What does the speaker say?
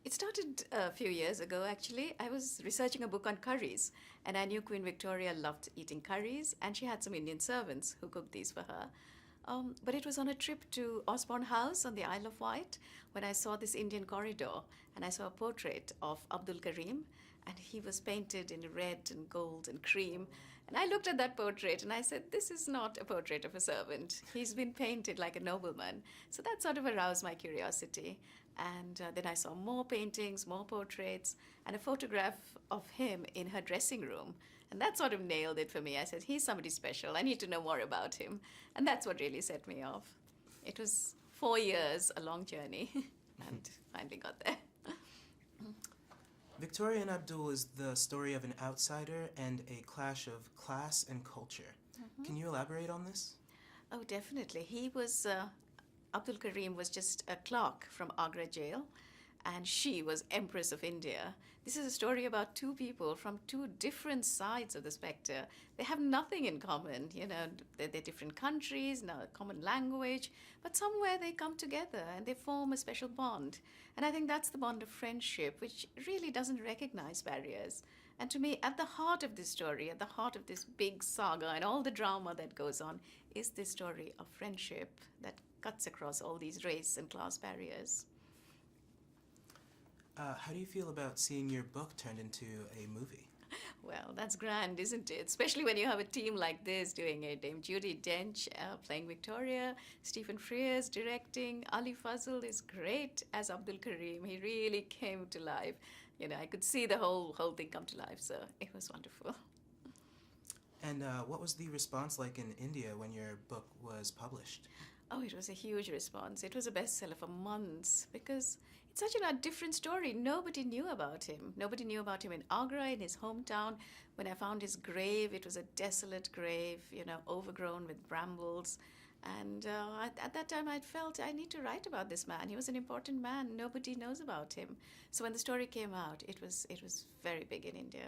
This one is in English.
It started a few years ago, actually. I was researching a book on curries, and I knew Queen Victoria loved eating curries, and she had some Indian servants who cooked these for her. But it was on a trip to Osborne House on the Isle of Wight when I saw this Indian corridor, and I saw a portrait of Abdul Karim, and he was painted in red and gold and cream. And I looked at that portrait and I said, this is not a portrait of a servant. He's been painted like a nobleman. So that sort of aroused my curiosity. And then I saw more paintings, more portraits, and a photograph of him in her dressing room. And that sort of nailed it for me. I said, he's somebody special. I need to know more about him. And that's what really set me off. It was 4 years, a long journey, and finally got there. Victoria and Abdul is the story of an outsider and a clash of class and culture. Can you elaborate on this? Oh, definitely. Abdul Karim was just a clerk from Agra jail, and she was Empress of India. This is a story about two people from two different sides of the spectre. They have nothing in common, they're different countries, no common language, but somewhere they come together and they form a special bond. And I think that's the bond of friendship, which really doesn't recognize barriers. And to me, at the heart of this story, at the heart of this big saga and all the drama that goes on, is this story of friendship that cuts across all these race and class barriers. How do you feel about seeing your book turned into a movie? Well, that's grand, isn't it? Especially when you have a team like this doing it. Judi Dench playing Victoria, Stephen Frears directing, Ali Fazal is great as Abdul Karim. He really came to life. I could see the whole thing come to life, so it was wonderful. And what was the response like in India when your book was published? Oh, it was a huge response. It was a bestseller for months because it's such a different story. Nobody knew about him. Nobody knew about him in Agra, in his hometown. When I found his grave, it was a desolate grave, overgrown with brambles. And at that time, I felt I need to write about this man. He was an important man. Nobody knows about him. So when the story came out, it was very big in India.